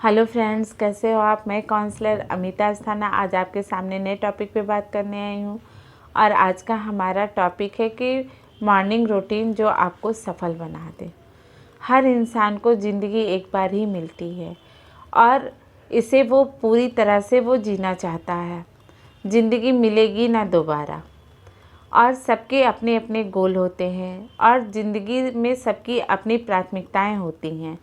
Hello friends, कैसे हो आप। मैं काउंसलर अमिता अस्थाना आज आपके सामने नए टॉपिक पे बात करने आई हूँ। और आज का हमारा टॉपिक है कि मॉर्निंग रूटीन जो आपको सफल बना दे। हर इंसान को ज़िंदगी एक बार ही मिलती है और इसे वो पूरी तरह से वो जीना चाहता है। ज़िंदगी मिलेगी ना दोबारा। और सबके अपने अपने गोल होते हैं और ज़िंदगी में सबकी अपनी प्राथमिकताएं होती हैं।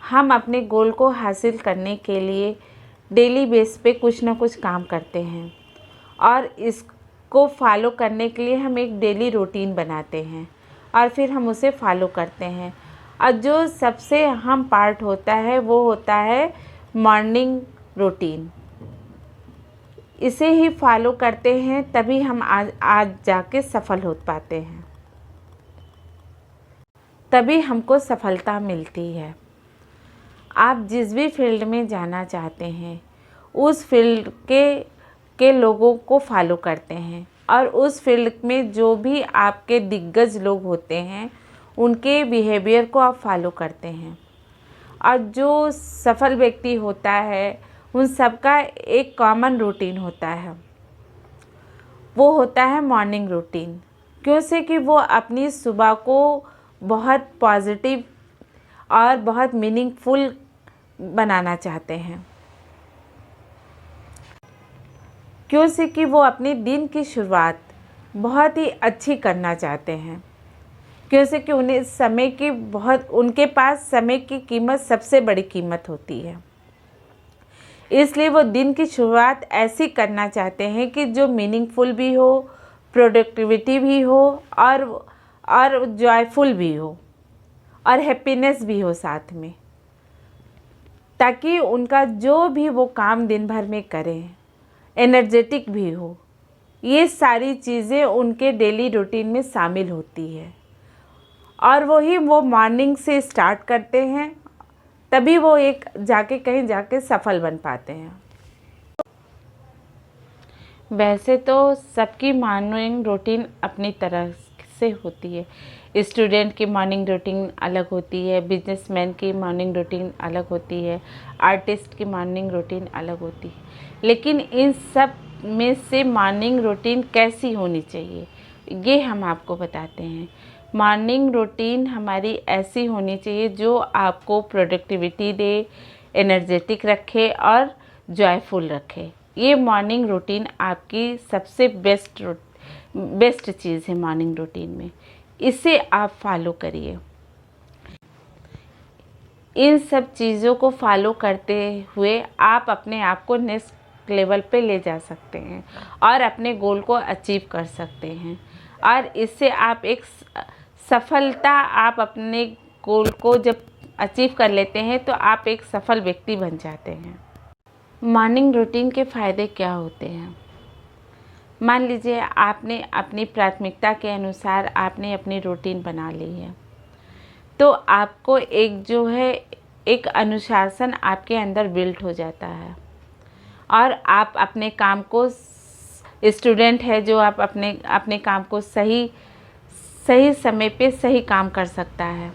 हम अपने गोल को हासिल करने के लिए डेली बेस पे कुछ ना कुछ काम करते हैं और इसको फॉलो करने के लिए हम एक डेली रूटीन बनाते हैं और फिर हम उसे फॉलो करते हैं। और जो सबसे अहम पार्ट होता है वो होता है मॉर्निंग रूटीन। इसे ही फॉलो करते हैं तभी हम आज जाके सफल हो पाते हैं, तभी हमको सफलता मिलती है। आप जिस भी फील्ड में जाना चाहते हैं उस फील्ड के लोगों को फॉलो करते हैं और उस फील्ड में जो भी आपके दिग्गज लोग होते हैं उनके बिहेवियर को आप फॉलो करते हैं। और जो सफल व्यक्ति होता है उन सबका एक कॉमन रूटीन होता है, वो होता है मॉर्निंग रूटीन। क्यों से कि वो अपनी सुबह को बहुत पॉजिटिव और बहुत मीनिंगफुल बनाना चाहते हैं। क्यों से कि वो अपने दिन की शुरुआत बहुत ही अच्छी करना चाहते हैं। क्यों से कि उन्हें समय की उनके पास समय की कीमत सबसे बड़ी कीमत होती है। इसलिए वो दिन की शुरुआत ऐसी करना चाहते हैं कि जो मीनिंगफुल भी हो, प्रोडक्टिविटी भी हो और जॉयफुल भी हो और हैप्पीनेस भी हो साथ में, ताकि उनका जो भी वो काम दिन भर में करें एनर्जेटिक भी हो। ये सारी चीज़ें उनके डेली रूटीन में शामिल होती है और वो मॉर्निंग से स्टार्ट करते हैं, तभी वो एक जाके कहीं जाके सफल बन पाते हैं। वैसे तो सबकी मॉर्निंग रूटीन अपनी तरह से होती है। स्टूडेंट की मॉर्निंग रूटीन अलग होती है, बिजनेसमैन की मॉर्निंग रूटीन अलग होती है, आर्टिस्ट की मॉर्निंग रूटीन अलग होती है। लेकिन इन सब में से मॉर्निंग रूटीन कैसी होनी चाहिए ये हम आपको बताते हैं। मॉर्निंग रूटीन हमारी ऐसी होनी चाहिए जो आपको प्रोडक्टिविटी दे, एनर्जेटिक रखे और जॉयफुल रखे। ये मॉर्निंग रूटीन आपकी सबसे बेस्ट चीज़ है मॉर्निंग रूटीन में। इसे आप फॉलो करिए। इन सब चीज़ों को फॉलो करते हुए आप अपने आप को नेक्स्ट लेवल पे ले जा सकते हैं और अपने गोल को अचीव कर सकते हैं। और इससे आप एक सफलता, आप अपने गोल को जब अचीव कर लेते हैं तो आप एक सफल व्यक्ति बन जाते हैं। मॉर्निंग रूटीन के फ़ायदे क्या होते हैं। मान लीजिए आपने अपनी प्राथमिकता के अनुसार आपने अपनी रूटीन बना ली है, तो आपको एक अनुशासन आपके अंदर बिल्ट हो जाता है और आप अपने काम को, स्टूडेंट है जो आप अपने काम को सही समय पे सही काम कर सकता है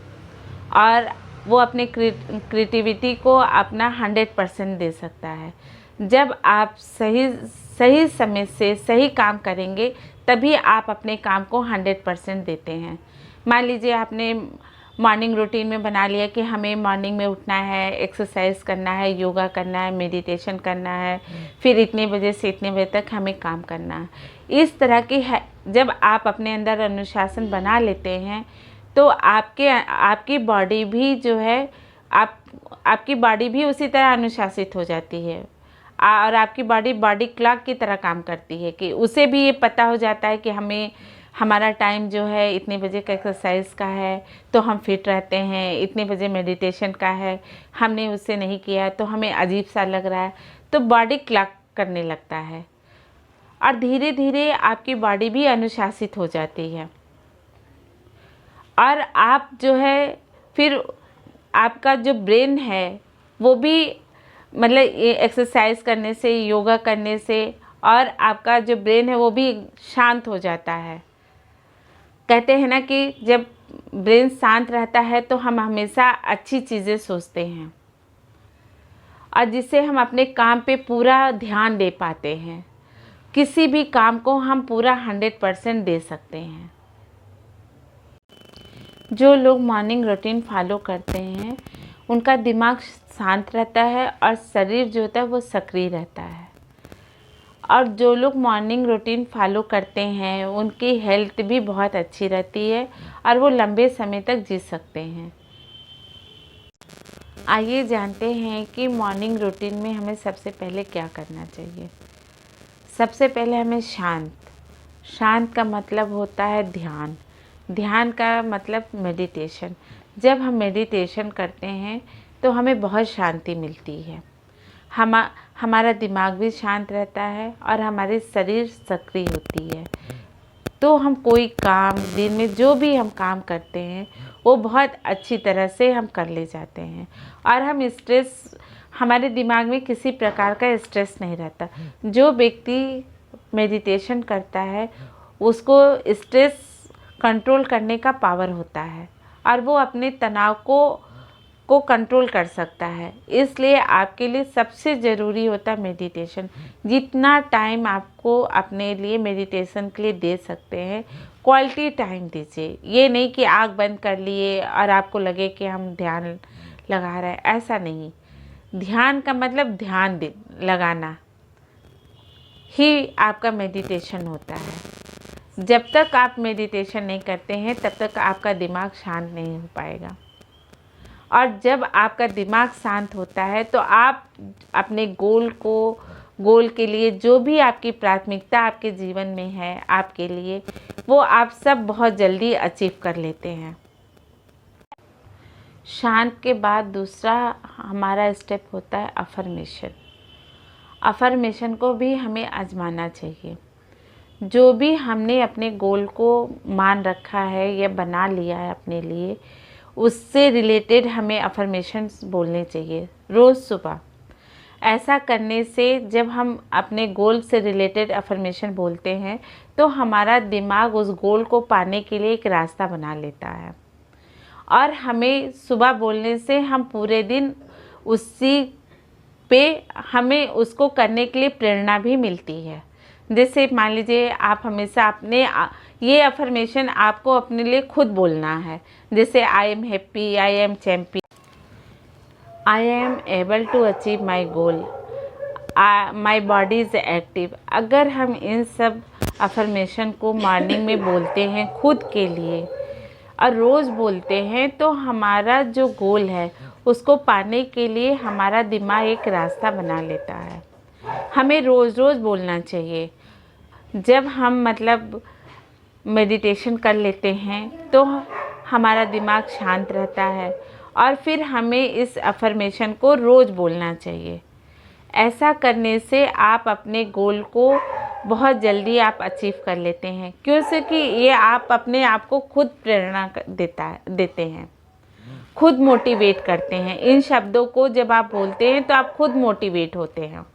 और वो अपने क्रिएटिविटी को अपना 100% दे सकता है। जब आप सही समय से सही काम करेंगे तभी आप अपने काम को 100% देते हैं। मान लीजिए आपने मॉर्निंग रूटीन में बना लिया कि हमें मॉर्निंग में उठना है, एक्सरसाइज करना है, योगा करना है, मेडिटेशन करना है, फिर इतने बजे से इतने बजे तक हमें काम करना है। इस तरह की है, जब आप अपने अंदर अनुशासन बना लेते हैं तो आपकी बॉडी भी जो है आपकी बॉडी भी उसी तरह अनुशासित हो जाती है और आपकी बॉडी क्लॉक की तरह काम करती है कि उसे भी ये पता हो जाता है कि हमारा टाइम जो है इतने बजे का एक्सरसाइज का है तो हम फिट रहते हैं, इतने बजे मेडिटेशन का है, हमने उससे नहीं किया तो हमें अजीब सा लग रहा है, तो बॉडी क्लॉक करने लगता है और धीरे धीरे आपकी बॉडी भी अनुशासित हो जाती है। और आप जो है फिर आपका जो ब्रेन है वो भी मतलब एक्सरसाइज करने से, योगा करने से और आपका जो ब्रेन है वो भी शांत हो जाता है। कहते हैं ना कि जब ब्रेन शांत रहता है तो हम हमेशा अच्छी चीज़ें सोचते हैं और जिससे हम अपने काम पे पूरा ध्यान दे पाते हैं। किसी भी काम को हम पूरा 100% दे सकते हैं। जो लोग मॉर्निंग रूटीन फॉलो करते हैं उनका दिमाग शांत रहता है और शरीर जो होता है वो सक्रिय रहता है। और जो लोग मॉर्निंग रूटीन फॉलो करते हैं उनकी हेल्थ भी बहुत अच्छी रहती है और वो लंबे समय तक जी सकते हैं। आइए जानते हैं कि मॉर्निंग रूटीन में हमें सबसे पहले क्या करना चाहिए। सबसे पहले हमें शांत का मतलब होता है ध्यान का मतलब मेडिटेशन। जब हम मेडिटेशन करते हैं तो हमें बहुत शांति मिलती है। हमारा दिमाग भी शांत रहता है और हमारी शरीर सक्रिय होती है। तो हम कोई काम दिन में जो भी हम काम करते हैं वो बहुत अच्छी तरह से हम कर ले जाते हैं और हमारे दिमाग में किसी प्रकार का स्ट्रेस नहीं रहता। जो व्यक्ति मेडिटेशन करता है उसको स्ट्रेस कंट्रोल करने का पावर होता है और वो अपने तनाव को कंट्रोल कर सकता है। इसलिए आपके लिए सबसे ज़रूरी होता है मेडिटेशन। जितना टाइम आपको अपने लिए मेडिटेशन के लिए दे सकते हैं क्वालिटी टाइम दीजिए। ये नहीं कि आँख बंद कर लिए और आपको लगे कि हम ध्यान लगा रहे हैं, ऐसा नहीं। ध्यान का मतलब ध्यान लगाना ही आपका मेडिटेशन होता है। जब तक आप मेडिटेशन नहीं करते हैं तब तक आपका दिमाग शांत नहीं हो पाएगा। और जब आपका दिमाग शांत होता है तो आप अपने गोल के लिए जो भी आपकी प्राथमिकता आपके जीवन में है आपके लिए, वो आप सब बहुत जल्दी अचीव कर लेते हैं। शांत के बाद दूसरा हमारा स्टेप होता है अफर्मेशन। अफर्मेशन को भी हमें आजमाना चाहिए। जो भी हमने अपने गोल को मान रखा है या बना लिया है अपने लिए, उससे रिलेटेड हमें अफर्मेशंस बोलने चाहिए रोज़ सुबह। ऐसा करने से जब हम अपने गोल से रिलेटेड अफर्मेशन बोलते हैं तो हमारा दिमाग उस गोल को पाने के लिए एक रास्ता बना लेता है और हमें सुबह बोलने से हम पूरे दिन उसी पे हमें उसको करने के लिए प्रेरणा भी मिलती है। जैसे मान लीजिए आप हमेशा ये अफर्मेशन आपको अपने लिए खुद बोलना है। जैसे I am happy, I am champion, I am able to achieve my goal, my body is active. अगर हम इन सब अफर्मेशन को मॉर्निंग में बोलते हैं खुद के लिए और रोज़ बोलते हैं तो हमारा जो गोल है उसको पाने के लिए हमारा दिमाग एक रास्ता बना लेता है। हमें रोज़ रोज़ बोलना चाहिए। जब हम मेडिटेशन कर लेते हैं तो हमारा दिमाग शांत रहता है और फिर हमें इस अफर्मेशन को रोज़ बोलना चाहिए। ऐसा करने से आप अपने गोल को बहुत जल्दी आप अचीव कर लेते हैं, क्योंकि ये आप अपने आप को खुद प्रेरणा देते हैं, खुद मोटिवेट करते हैं। इन शब्दों को जब आप बोलते हैं तो आप खुद मोटिवेट होते हैं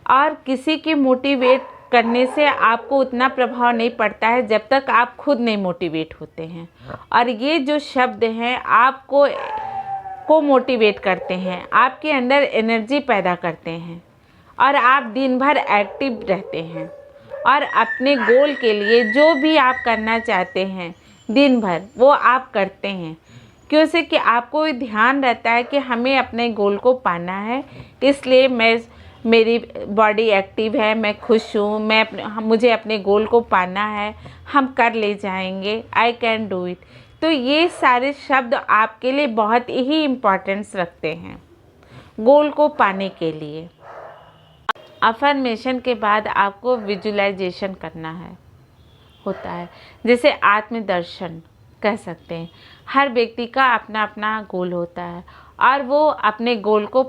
और किसी की मोटिवेट करने से आपको उतना प्रभाव नहीं पड़ता है जब तक आप खुद नहीं मोटिवेट होते हैं। और ये जो शब्द हैं आपको मोटिवेट करते हैं, आपके अंदर एनर्जी पैदा करते हैं और आप दिन भर एक्टिव रहते हैं और अपने गोल के लिए जो भी आप करना चाहते हैं दिन भर वो आप करते हैं, क्योंकि आपको ध्यान रहता है कि हमें अपने गोल को पाना है। इसलिए मेरी बॉडी एक्टिव है, मैं खुश हूँ, मुझे अपने गोल को पाना है, हम कर ले जाएंगे, आई कैन डू इट। तो ये सारे शब्द आपके लिए बहुत ही इम्पोर्टेंस रखते हैं गोल को पाने के लिए। अफर्मेशन के बाद आपको विजुअलाइजेशन करना होता है, जैसे आत्मदर्शन कह सकते हैं। हर व्यक्ति का अपना अपना गोल होता है और वो अपने गोल को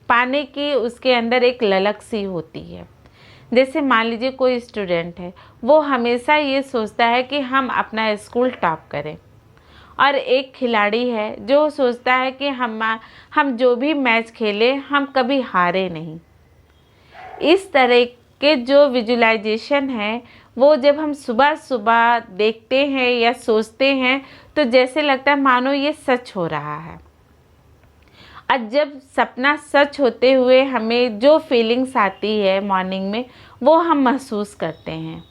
पाने की उसके अंदर एक ललक सी होती है। जैसे मान लीजिए कोई स्टूडेंट है, वो हमेशा ये सोचता है कि हम अपना स्कूल टॉप करें, और एक खिलाड़ी है जो सोचता है कि हम जो भी मैच खेले हम कभी हारे नहीं। इस तरह के जो विजुअलाइजेशन है वो जब हम सुबह सुबह देखते हैं या सोचते हैं तो जैसे लगता है मानो ये सच हो रहा है। और जब सपना सच होते हुए हमें जो फीलिंग्स आती है मॉर्निंग में, वो हम महसूस करते हैं,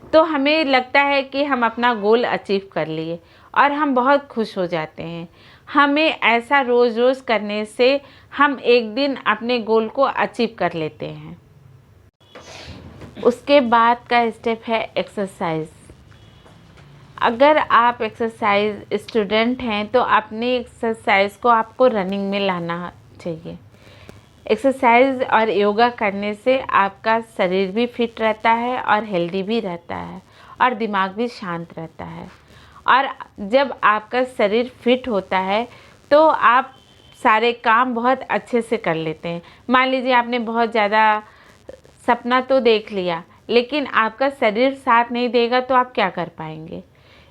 तो हमें लगता है कि हम अपना गोल अचीव कर लिए और हम बहुत खुश हो जाते हैं। हमें ऐसा रोज़ रोज़ करने से हम एक दिन अपने गोल को अचीव कर लेते हैं। उसके बाद का स्टेप है एक्सरसाइज। अगर आप एक्सरसाइज स्टूडेंट हैं तो अपनी एक्सरसाइज को आपको रनिंग में लाना चाहिए। एक्सरसाइज और योगा करने से आपका शरीर भी फिट रहता है और हेल्दी भी रहता है और दिमाग भी शांत रहता है। और जब आपका शरीर फिट होता है तो आप सारे काम बहुत अच्छे से कर लेते हैं। मान लीजिए आपने बहुत ज़्यादा सपना तो देख लिया, लेकिन आपका शरीर साथ नहीं देगा तो आप क्या कर पाएंगे।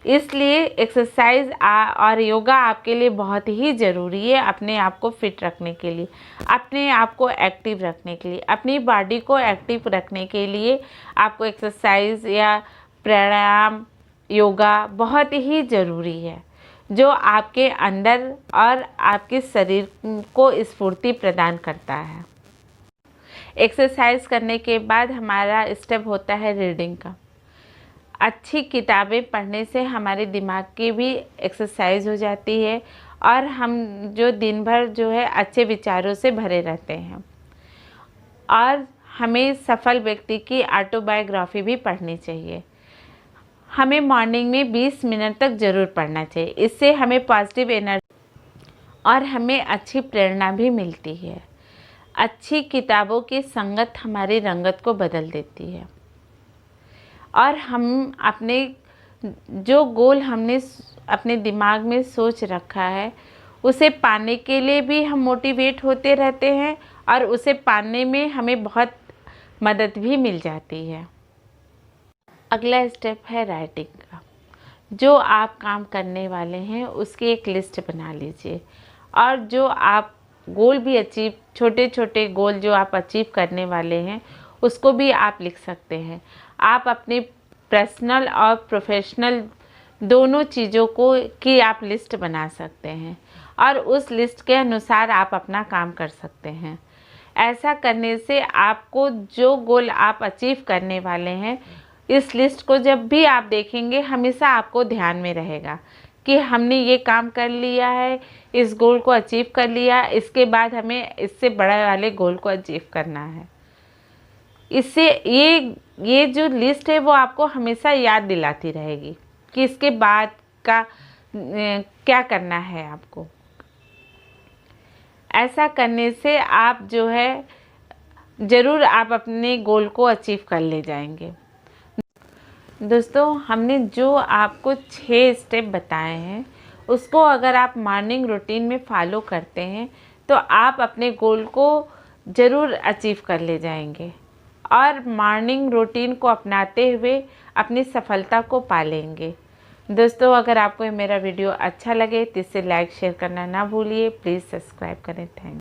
इसलिए एक्सरसाइज और योगा आपके लिए बहुत ही ज़रूरी है, अपने आप को फिट रखने के लिए, अपने आप को एक्टिव रखने के लिए, अपनी बॉडी को एक्टिव रखने के लिए आपको एक्सरसाइज या प्राणायाम, योगा बहुत ही ज़रूरी है, जो आपके अंदर और आपके शरीर को स्फूर्ति प्रदान करता है। एक्सरसाइज करने के बाद हमारा स्टेप होता है रीडिंग का। अच्छी किताबें पढ़ने से हमारे दिमाग की भी एक्सरसाइज हो जाती है और हम जो दिन भर जो है अच्छे विचारों से भरे रहते हैं। और हमें सफल व्यक्ति की ऑटोबायोग्राफी भी पढ़नी चाहिए। हमें मॉर्निंग में 20 मिनट तक ज़रूर पढ़ना चाहिए। इससे हमें पॉजिटिव एनर्जी और हमें अच्छी प्रेरणा भी मिलती है। अच्छी किताबों की संगत हमारी रंगत को बदल देती है और हम अपने जो गोल हमने अपने दिमाग में सोच रखा है उसे पाने के लिए भी हम मोटिवेट होते रहते हैं और उसे पाने में हमें बहुत मदद भी मिल जाती है। अगला स्टेप है राइटिंग का। जो आप काम करने वाले हैं उसकी एक लिस्ट बना लीजिए और जो आप गोल भी अचीव, छोटे छोटे गोल जो आप अचीव करने वाले हैं उसको भी आप लिख सकते हैं। आप अपने पर्सनल और प्रोफेशनल दोनों चीज़ों को की आप लिस्ट बना सकते हैं और उस लिस्ट के अनुसार आप अपना काम कर सकते हैं। ऐसा करने से आपको जो गोल आप अचीव करने वाले हैं, इस लिस्ट को जब भी आप देखेंगे हमेशा आपको ध्यान में रहेगा कि हमने ये काम कर लिया है, इस गोल को अचीव कर लिया, इसके बाद हमें इससे बड़े वाले गोल को अचीव करना है। इससे ये जो लिस्ट है वो आपको हमेशा याद दिलाती रहेगी कि इसके बाद का क्या करना है आपको। ऐसा करने से आप जो है ज़रूर आप अपने गोल को अचीव कर ले जाएंगे। दोस्तों, हमने जो आपको 6 स्टेप बताए हैं उसको अगर आप मॉर्निंग रूटीन में फॉलो करते हैं तो आप अपने गोल को ज़रूर अचीव कर ले जाएंगे और मॉर्निंग रूटीन को अपनाते हुए अपनी सफलता को पा लेंगे। दोस्तों, अगर आपको मेरा वीडियो अच्छा लगे तो इसे लाइक शेयर करना ना भूलिए। प्लीज़ सब्सक्राइब करें। Thank you.